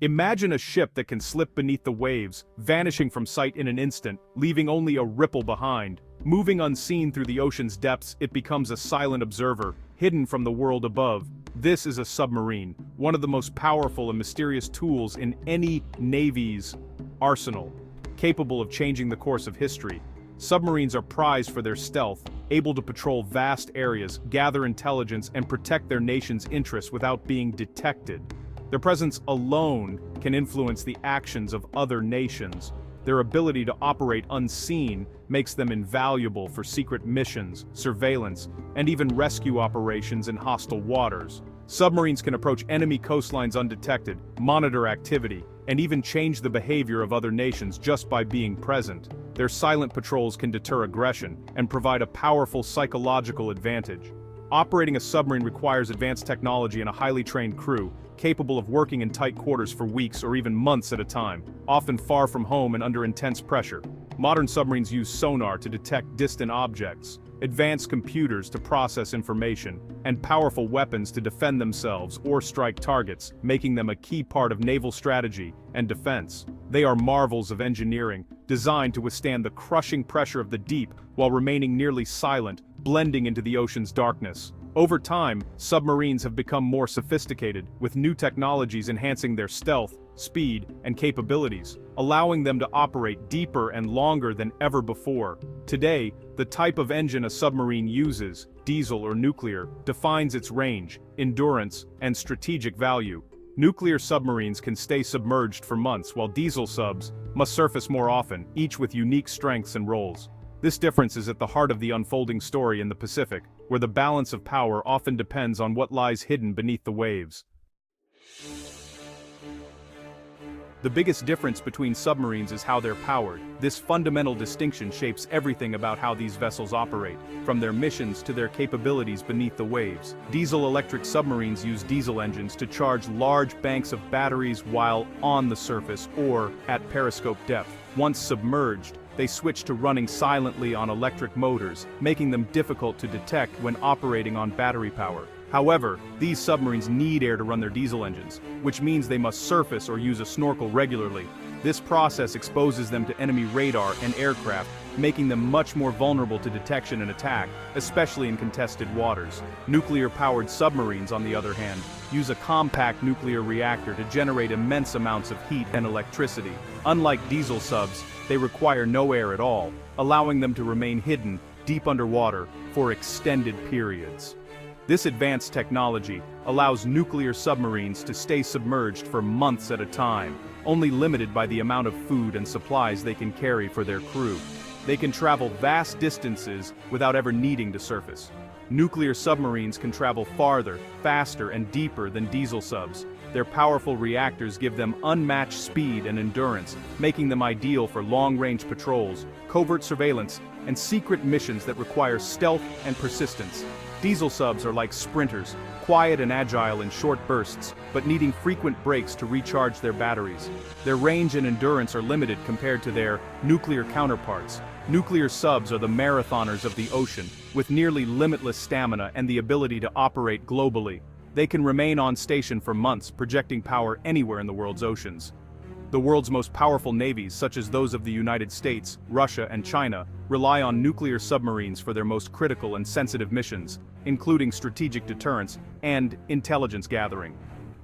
Imagine a ship that can slip beneath the waves, vanishing from sight in an instant, leaving only a ripple behind. Moving unseen through the ocean's depths, it becomes a silent observer, hidden from the world above. This is a submarine, one of the most powerful and mysterious tools in any navy's arsenal, capable of changing the course of history. Submarines are prized for their stealth, able to patrol vast areas, gather intelligence, and protect their nation's interests without being detected. Their presence alone can influence the actions of other nations. Their ability to operate unseen makes them invaluable for secret missions, surveillance, and even rescue operations in hostile waters. Submarines can approach enemy coastlines undetected, monitor activity, and even change the behavior of other nations just by being present. Their silent patrols can deter aggression and provide a powerful psychological advantage. Operating a submarine requires advanced technology and a highly trained crew, capable of working in tight quarters for weeks or even months at a time, often far from home and under intense pressure. Modern submarines use sonar to detect distant objects, advanced computers to process information, and powerful weapons to defend themselves or strike targets, making them a key part of naval strategy and defense. They are marvels of engineering, designed to withstand the crushing pressure of the deep while remaining nearly silent, blending into the ocean's darkness. Over time, submarines have become more sophisticated, with new technologies enhancing their stealth, speed, and capabilities, allowing them to operate deeper and longer than ever before. Today, the type of engine a submarine uses, diesel or nuclear, defines its range, endurance, and strategic value. Nuclear submarines can stay submerged for months, while diesel subs must surface more often, each with unique strengths and roles. This difference is at the heart of the unfolding story in the Pacific, where the balance of power often depends on what lies hidden beneath the waves. The biggest difference between submarines is how they're powered. This fundamental distinction shapes everything about how these vessels operate, from their missions to their capabilities beneath the waves. Diesel-electric submarines use diesel engines to charge large banks of batteries while on the surface or at periscope depth. Once submerged, they switch to running silently on electric motors, making them difficult to detect when operating on battery power. However, these submarines need air to run their diesel engines, which means they must surface or use a snorkel regularly. This process exposes them to enemy radar and aircraft, making them much more vulnerable to detection and attack, especially in contested waters. Nuclear-powered submarines, on the other hand, use a compact nuclear reactor to generate immense amounts of heat and electricity. Unlike diesel subs, they require no air at all, allowing them to remain hidden deep underwater for extended periods. This advanced technology allows nuclear submarines to stay submerged for months at a time, only limited by the amount of food and supplies they can carry for their crew. They can travel vast distances without ever needing to surface. Nuclear submarines can travel farther, faster, and deeper than diesel subs. Their powerful reactors give them unmatched speed and endurance, making them ideal for long-range patrols, covert surveillance, and secret missions that require stealth and persistence. Diesel subs are like sprinters, quiet and agile in short bursts, but needing frequent breaks to recharge their batteries. Their range and endurance are limited compared to their nuclear counterparts. Nuclear subs are the marathoners of the ocean, with nearly limitless stamina and the ability to operate globally. They can remain on station for months, projecting power anywhere in the world's oceans. The world's most powerful navies, such as those of the United States, Russia, and China, rely on nuclear submarines for their most critical and sensitive missions, including strategic deterrence and intelligence gathering.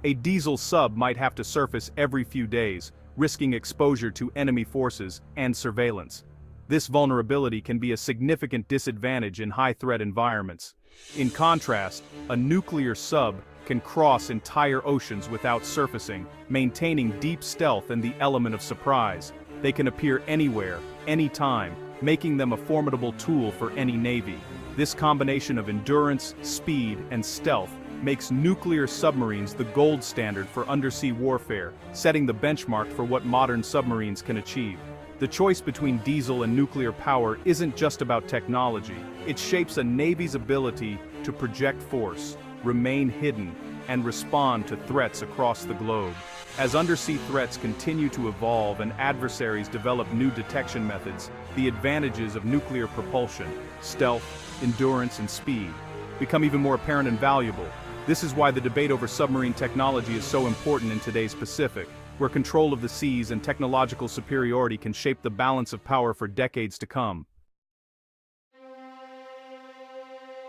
A diesel sub might have to surface every few days, risking exposure to enemy forces and surveillance. This vulnerability can be a significant disadvantage in high-threat environments. In contrast, a nuclear sub can cross entire oceans without surfacing, maintaining deep stealth and the element of surprise. They can appear anywhere, anytime, making them a formidable tool for any navy. This combination of endurance, speed, and stealth makes nuclear submarines the gold standard for undersea warfare, setting the benchmark for what modern submarines can achieve. The choice between diesel and nuclear power isn't just about technology. It shapes a navy's ability to project force, remain hidden, and respond to threats across the globe. As undersea threats continue to evolve and adversaries develop new detection methods, the advantages of nuclear propulsion, stealth, endurance, and speed become even more apparent and valuable. This is why the debate over submarine technology is so important in today's Pacific. where control of the seas and technological superiority can shape the balance of power for decades to come.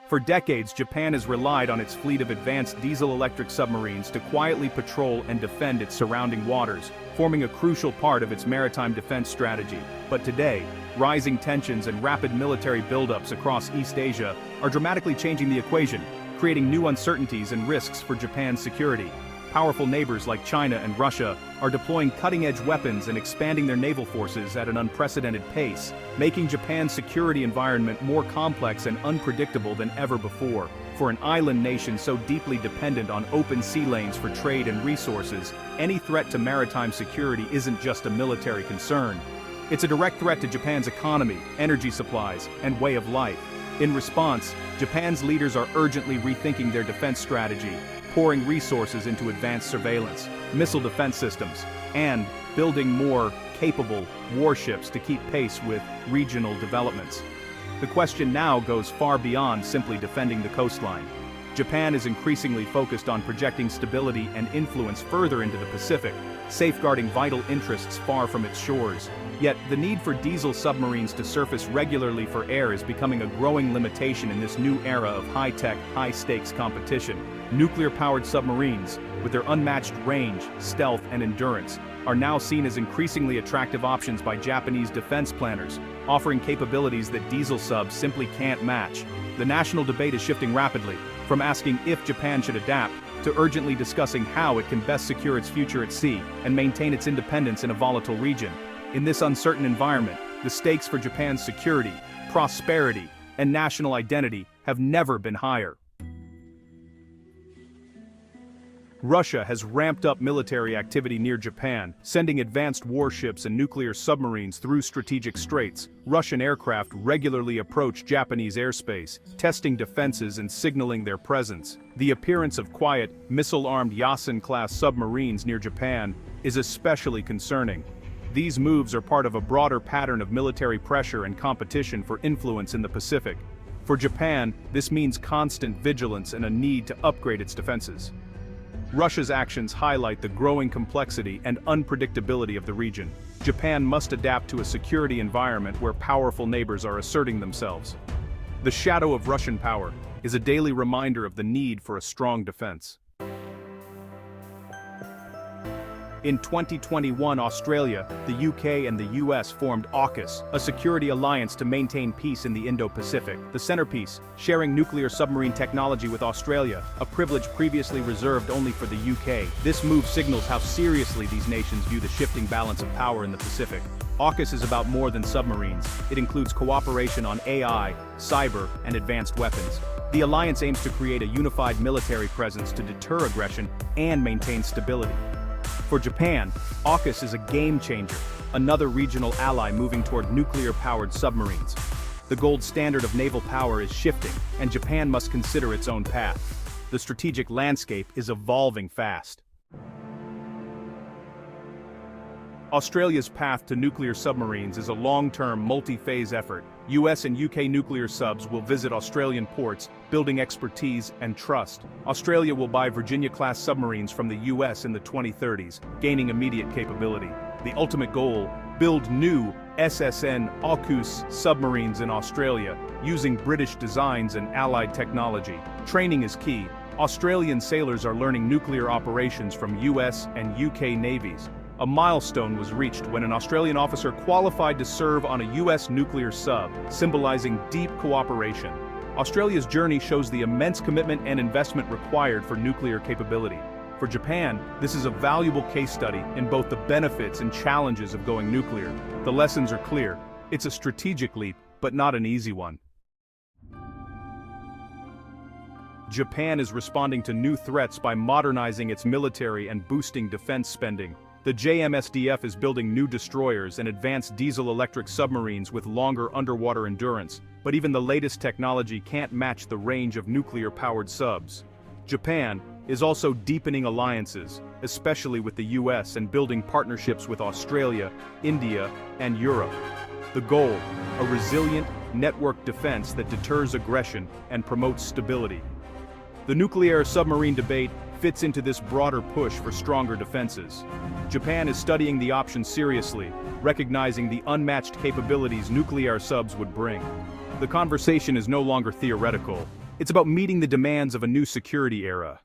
For decades, Japan has relied on its fleet of advanced diesel-electric submarines to quietly patrol and defend its surrounding waters, forming a crucial part of its maritime defense strategy. But today, rising tensions and rapid military buildups across East Asia are dramatically changing the equation, creating new uncertainties and risks for Japan's security. Powerful neighbors like China and Russia are deploying cutting-edge weapons and expanding their naval forces at an unprecedented pace, making Japan's security environment more complex and unpredictable than ever before. For an island nation so deeply dependent on open sea lanes for trade and resources, any threat to maritime security isn't just a military concern. It's a direct threat to Japan's economy, energy supplies, and way of life. In response, Japan's leaders are urgently rethinking their defense strategy, pouring resources into advanced surveillance, missile defense systems, and building more capable warships to keep pace with regional developments. The question now goes far beyond simply defending the coastline. Japan is increasingly focused on projecting stability and influence further into the Pacific, safeguarding vital interests far from its shores. Yet, the need for diesel submarines to surface regularly for air is becoming a growing limitation in this new era of high-tech, high-stakes competition. Nuclear-powered submarines, with their unmatched range, stealth, and endurance, are now seen as increasingly attractive options by Japanese defense planners, offering capabilities that diesel subs simply can't match. The national debate is shifting rapidly, from asking if Japan should adapt, to urgently discussing how it can best secure its future at sea and maintain its independence in a volatile region. In this uncertain environment, the stakes for Japan's security, prosperity, and national identity have never been higher. Russia has ramped up military activity near Japan, sending advanced warships and nuclear submarines through strategic straits. Russian aircraft regularly approach Japanese airspace, testing defenses and signaling their presence. The appearance of quiet, missile-armed Yasen-class submarines near Japan is especially concerning. These moves are part of a broader pattern of military pressure and competition for influence in the Pacific. For Japan, this means constant vigilance and a need to upgrade its defenses. Russia's actions highlight the growing complexity and unpredictability of the region. Japan must adapt to a security environment where powerful neighbors are asserting themselves. The shadow of Russian power is a daily reminder of the need for a strong defense. In 2021, Australia, the UK and the US formed AUKUS, a security alliance to maintain peace in the Indo-Pacific. The centerpiece, sharing nuclear submarine technology with Australia, a privilege previously reserved only for the UK. This move signals how seriously these nations view the shifting balance of power in the Pacific. AUKUS is about more than submarines. It includes cooperation on AI, cyber, and advanced weapons. The alliance aims to create a unified military presence to deter aggression and maintain stability. For Japan, AUKUS is a game-changer, another regional ally moving toward nuclear-powered submarines. The gold standard of naval power is shifting, and Japan must consider its own path. The strategic landscape is evolving fast. Australia's path to nuclear submarines is a long-term, multi-phase effort. US and UK nuclear subs will visit Australian ports, building expertise and trust. Australia will buy Virginia-class submarines from the US in the 2030s, gaining immediate capability. The ultimate goal: build new SSN AUKUS submarines in Australia, using British designs and Allied technology. Training is key. Australian sailors are learning nuclear operations from US and UK navies. A milestone was reached when an Australian officer qualified to serve on a US nuclear sub, symbolizing deep cooperation. Australia's journey shows the immense commitment and investment required for nuclear capability. For Japan, this is a valuable case study in both the benefits and challenges of going nuclear. The lessons are clear. It's a strategic leap, but not an easy one. Japan is responding to new threats by modernizing its military and boosting defense spending. The JMSDF is building new destroyers and advanced diesel-electric submarines with longer underwater endurance, but even the latest technology can't match the range of nuclear-powered subs. Japan is also deepening alliances, especially with the US, and building partnerships with Australia, India, and Europe. The goal: a resilient, networked defense that deters aggression and promotes stability. The nuclear submarine debate fits into this broader push for stronger defenses. Japan is studying the option seriously, recognizing the unmatched capabilities nuclear subs would bring. The conversation is no longer theoretical. It's about meeting the demands of a new security era.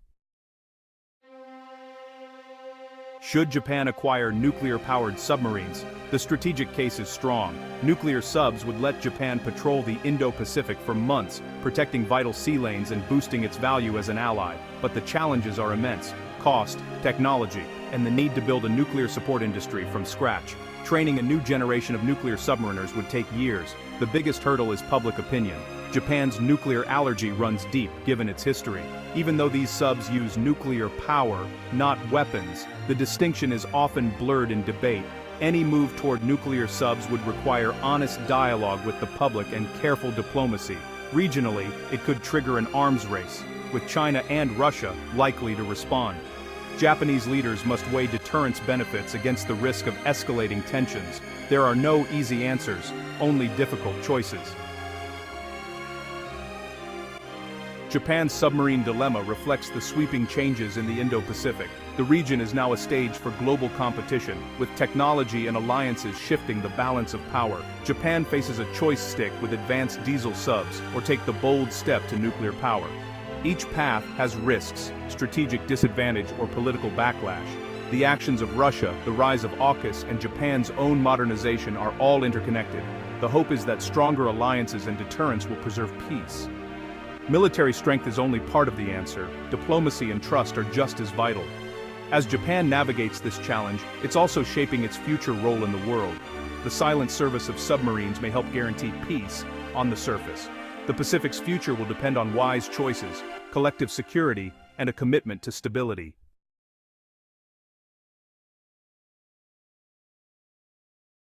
Should Japan acquire nuclear-powered submarines, the strategic case is strong. Nuclear subs would let Japan patrol the Indo-Pacific for months, protecting vital sea lanes and boosting its value as an ally. But the challenges are immense: cost, technology, and the need to build a nuclear support industry from scratch. Training a new generation of nuclear submariners would take years. The biggest hurdle is public opinion. Japan's nuclear allergy runs deep, given its history. Even though these subs use nuclear power, not weapons, the distinction is often blurred in debate. Any move toward nuclear subs would require honest dialogue with the public and careful diplomacy. Regionally, it could trigger an arms race, with China and Russia likely to respond. Japanese leaders must weigh deterrence benefits against the risk of escalating tensions. There are no easy answers, only difficult choices. Japan's submarine dilemma reflects the sweeping changes in the Indo-Pacific. The region is now a stage for global competition, with technology and alliances shifting the balance of power. Japan faces a choice: stick with advanced diesel subs, or take the bold step to nuclear power. Each path has risks, strategic disadvantage, or political backlash. The actions of Russia, the rise of AUKUS, and Japan's own modernization are all interconnected. The hope is that stronger alliances and deterrence will preserve peace. Military strength is only part of the answer. Diplomacy and trust are just as vital. As Japan navigates this challenge, it's also shaping its future role in the world. The silent service of submarines may help guarantee peace on the surface. The Pacific's future will depend on wise choices, collective security, and a commitment to stability.